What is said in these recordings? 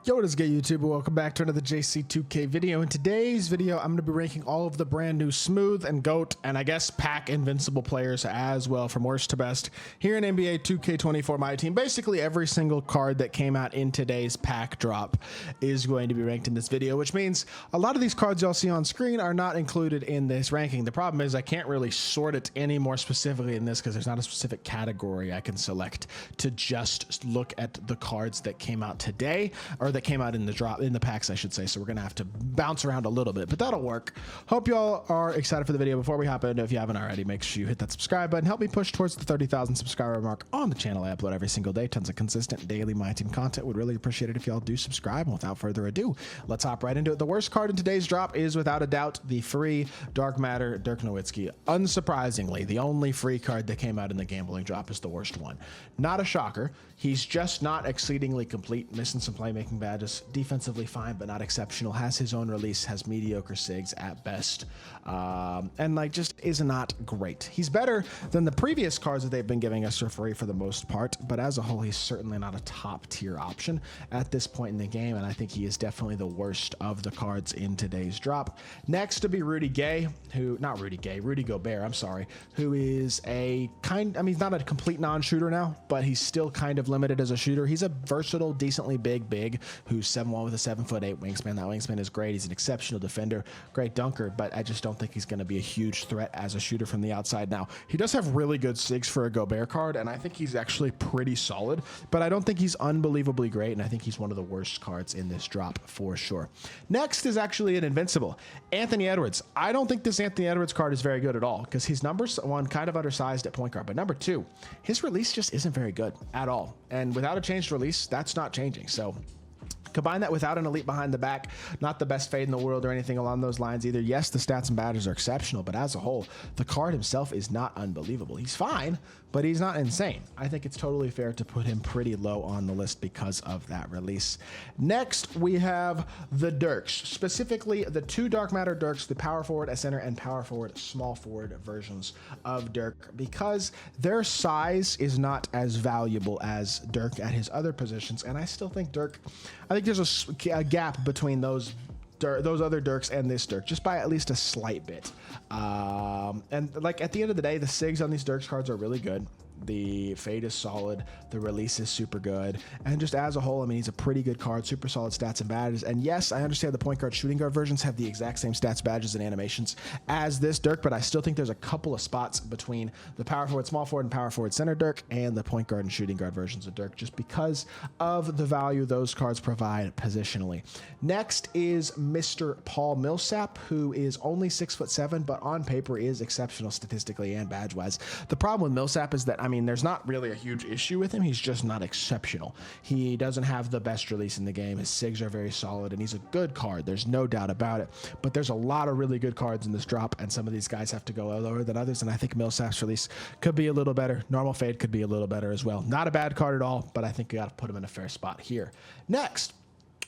Yo, what is good, YouTube? Welcome back to another JC2K video. In today's video, I'm going to be ranking all of the brand new Smooth and GOAT and I guess pack Invincible players as well from worst to best here in NBA 2K24 MyTEAM. Basically, every single card that came out in today's pack drop is going to be ranked in this video, which means a lot of these cards y'all see on screen are not included in this ranking. The problem is I can't really sort it any more specifically in this because there's not a specific category I can select to just look at the cards that came out today, or that came out in the packs, I should say. So we're gonna have to bounce around a little bit, but that'll work. Hope y'all are excited for the video. Before we hop in, if you haven't already, make sure you hit that subscribe button. Help me push towards the 30,000 subscriber mark on the channel. I upload every single day, tons of consistent daily MyTEAM content. Would really appreciate it if y'all do subscribe. And without further ado, let's hop right into it. The worst card in today's drop is without a doubt the free Dark Matter Dirk Nowitzki. Unsurprisingly, the only free card that came out in the gambling drop is the worst one. Not a shocker. He's just not exceedingly complete, missing some playmaking badges. Defensively fine, but not exceptional. Has his own release, has mediocre sigs at best, and like just is not great. He's better than the previous cards that they've been giving us for free for the most part, but as a whole, he's certainly not a top tier option at this point in the game, and I think he is definitely the worst of the cards in today's drop. Next to be Rudy Gobert, I'm sorry, who is a he's not a complete non-shooter now, but he's still kind of limited as a shooter. He's a versatile, decently big who's 7'1" with a 7'8" wingspan. That wingspan is great. He's an exceptional defender, great dunker, but I just don't think he's going to be a huge threat as a shooter from the outside. Now, he does have really good sigs for a Gobert card, and I think he's actually pretty solid, but I don't think he's unbelievably great, and I think he's one of the worst cards in this drop for sure. Next is actually an Invincible, Anthony Edwards. I don't think this Anthony Edwards card is very good at all because he's number one, kind of undersized at point guard, but number two, his release just isn't very good at all. And without a changed release, that's not changing. So combine that without an elite behind the back, not the best fade in the world or anything along those lines either. Yes, the stats and badges are exceptional, but as a whole, the card himself is not unbelievable. He's fine, but he's not insane. I think it's totally fair to put him pretty low on the list because of that release. Next, we have the Dirks, specifically the two Dark Matter Dirks, the power forward, a center, and power forward, small forward versions of Dirk, because their size is not as valuable as Dirk at his other positions. And I still think I think there's a gap between those other Dirks and this Dirk, just by at least a slight bit. And like at the end of the day, the sigs on these Dirks cards are really good. The fade is solid, the release is super good, and just as a whole, I mean, he's a pretty good card, super solid stats and badges. And yes, I understand the point guard, shooting guard versions have the exact same stats, badges, and animations as this Dirk, but I still think there's a couple of spots between the power forward, small forward, and power forward center Dirk and the point guard and shooting guard versions of Dirk, just because of the value those cards provide positionally. Next is Mr. Paul Millsap, who is only 6'7", but on paper is exceptional statistically and badge-wise. The problem with Millsap is that, I mean, there's not really a huge issue with him. He's just not exceptional. He doesn't have the best release in the game. His sigs are very solid, and he's a good card. There's no doubt about it. But there's a lot of really good cards in this drop, and some of these guys have to go lower than others, and I think Millsap's release could be a little better. Normal fade could be a little better as well. Not a bad card at all, but I think you got to put him in a fair spot here. Next,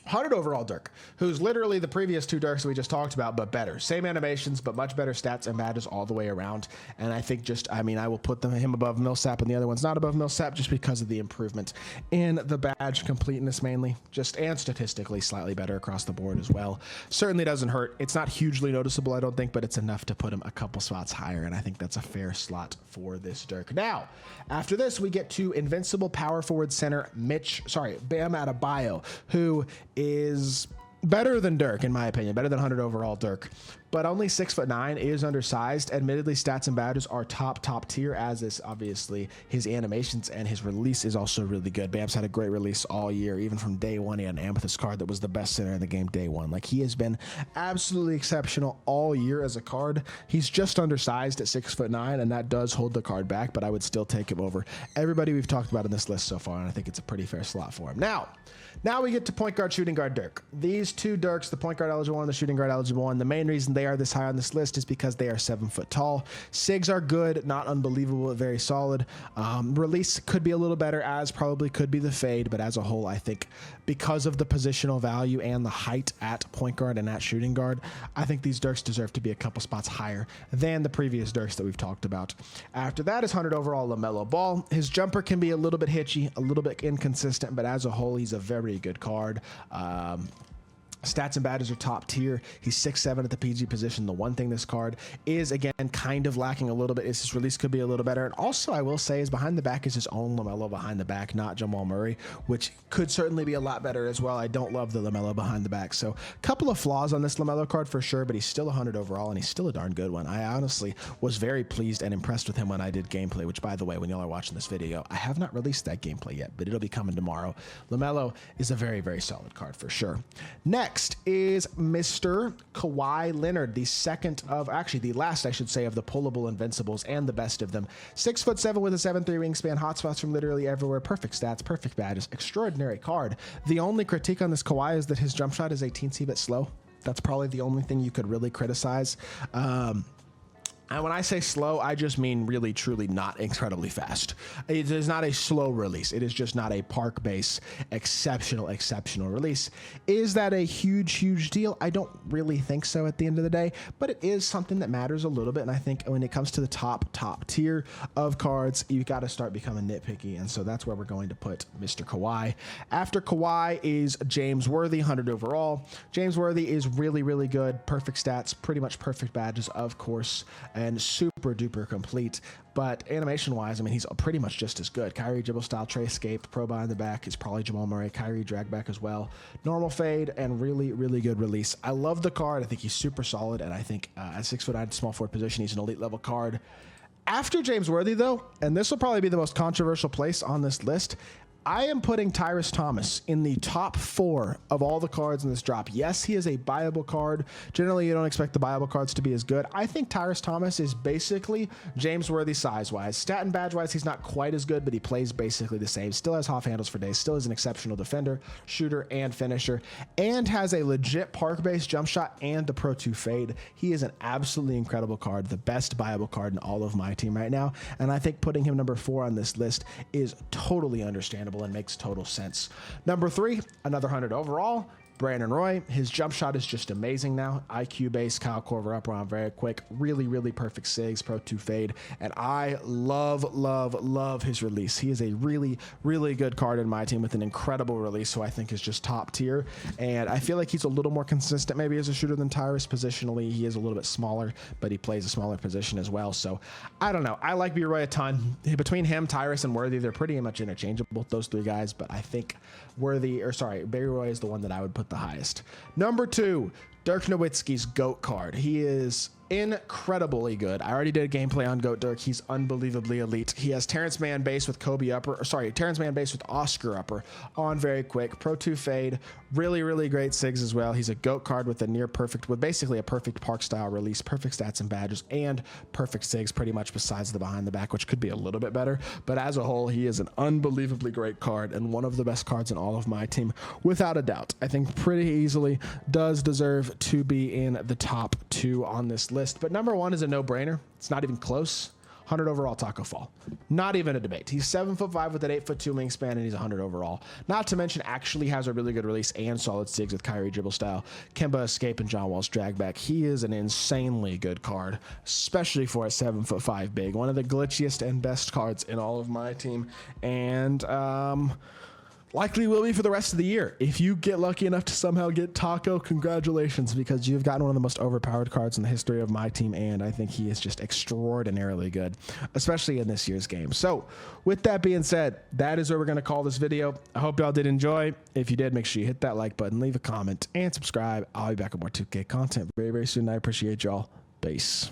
100 overall Dirk, who's literally the previous two Dirks we just talked about, but better. Same animations, but much better stats and badges all the way around. And I think I will put him above Millsap, and the other one's not above Millsap just because of the improvement in the badge completeness mainly, and statistically slightly better across the board as well. Certainly doesn't hurt. It's not hugely noticeable, I don't think, but it's enough to put him a couple spots higher, and I think that's a fair slot for this Dirk. Now, after this, we get to Invincible power forward center Bam Adebayo, who is better than Dirk, in my opinion, better than 100 overall Dirk, but only 6'9", is undersized. Admittedly, stats and badges are top tier, as is obviously his animations, and his release is also really good. Bam's had a great release all year, even from day one. He had an Amethyst card that was the best center in the game day one. Like, he has been absolutely exceptional all year as a card. He's just undersized at 6'9", and that does hold the card back, but I would still take him over everybody we've talked about in this list so far, and I think it's a pretty fair slot for him. Now we get to point guard, shooting guard Dirk. These two Dirks, the point guard eligible one, the shooting guard eligible one, the main reason they they are this high on this list is because they are 7 foot tall. SIGs are good, not unbelievable, but very solid. Release could be a little better, as probably could be the fade, but as a whole, I think because of the positional value and the height at point guard and at shooting guard, I think these Dirks deserve to be a couple spots higher than the previous Dirks that we've talked about. After that is 100 overall LaMelo Ball. His jumper can be a little bit hitchy, a little bit inconsistent, but as a whole, he's a very good card. Stats and badges are top tier. He's 6'7" at the PG position. The one thing this card is, again, kind of lacking a little bit is his release could be a little better. And also, I will say, is behind the back is his own LaMelo behind the back, not Jamal Murray, which could certainly be a lot better as well. I don't love the LaMelo behind the back. So a couple of flaws on this LaMelo card for sure, but he's still 100 overall, and he's still a darn good one. I honestly was very pleased and impressed with him when I did gameplay, which, by the way, when y'all are watching this video, I have not released that gameplay yet, but it'll be coming tomorrow. LaMelo is a very, very solid card for sure. Next is Mr. Kawhi Leonard, the second of, actually the last, I should say, of the pullable Invincibles and the best of them. 6'7" with a 7'3" wingspan, hotspots from literally everywhere, perfect stats, perfect badges, extraordinary card. The only critique on this Kawhi is that his jump shot is a teensy bit slow. That's probably the only thing you could really criticize. And when I say slow, I just mean really, truly not incredibly fast. It is not a slow release. It is just not a park base exceptional release. Is that a huge deal? I don't really think so at the end of the day, but it is something that matters a little bit. And I think when it comes to the top tier of cards, you got to start becoming nitpicky. And so that's where we're going to put Mr. Kawhi. After Kawhi is James Worthy, 100 overall. James Worthy is really good. Perfect stats, pretty much perfect badges, of course, and super duper complete. But animation wise, I mean, he's pretty much just as good. Kyrie dribble style, Trey escape, pro behind the back is probably Jamal Murray. Kyrie drag back as well. Normal fade and really good release. I love the card. I think he's super solid, and I think at 6'9", small forward position, he's an elite level card. After James Worthy, though, and this will probably be the most controversial place on this list, I am putting Tyrese Thomas in the top 4 of all the cards in this drop. Yes, he is a buyable card. Generally, you don't expect the buyable cards to be as good. I think Tyrese Thomas is basically James Worthy size-wise. Stat and badge-wise, he's not quite as good, but he plays basically the same. Still has off handles for days. Still is an exceptional defender, shooter, and finisher, and has a legit park-based jump shot and the Pro 2 fade. He is an absolutely incredible card, the best buyable card in all of my team right now, and I think putting him number 4 on this list is totally understandable and makes total sense. Number 3, another 100 overall, Brandon Roy. His jump shot is just amazing now. IQ base, Kyle Korver up around very quick. Really perfect SIGs, Pro 2 fade. And I love his release. He is a really good card in my team with an incredible release, who I think is just top tier. And I feel like he's a little more consistent maybe as a shooter than Tyrese. Positionally, he is a little bit smaller, but he plays a smaller position as well. So I don't know. I like B-Roy a ton. Between him, Tyrese, and Worthy, they're pretty much interchangeable, those 3 guys. But I think B-Roy is the one that I would put the highest. Number 2, Dirk Nowitzki's GOAT card. He is incredibly good. I already did a gameplay on GOAT Dirk. He's unbelievably elite. He has Terrence Mann base with Terrence Mann base with Oscar upper on very quick. Pro 2 fade. Really great SIGs as well. He's a GOAT card with a near perfect, with basically a perfect park style release, perfect stats and badges, and perfect SIGs pretty much besides the behind the back, which could be a little bit better. But as a whole, he is an unbelievably great card and one of the best cards in all of my team, without a doubt. I think pretty easily does deserve to be in the top 2 on this list. But number 1 is a no-brainer. It's not even close. 100 overall Taco Fall. Not even a debate. He's 7'5" with an 8'2" wingspan, and he's 100 overall. Not to mention, actually has a really good release and solid SIGs with Kyrie dribble style, Kemba escape, and John Wall's drag back. He is an insanely good card, especially for a 7'5" big. One of the glitchiest and best cards in all of my team. And likely will be for the rest of the year. If you get lucky enough to somehow get Taco, congratulations, because you've gotten one of the most overpowered cards in the history of my team, and I think he is just extraordinarily good, especially in this year's game. So with that being said, that is where we're going to call this video. I hope y'all did enjoy. If you did, make sure you hit that like button, leave a comment, and subscribe. I'll be back with more 2K content very soon. I appreciate y'all. Peace.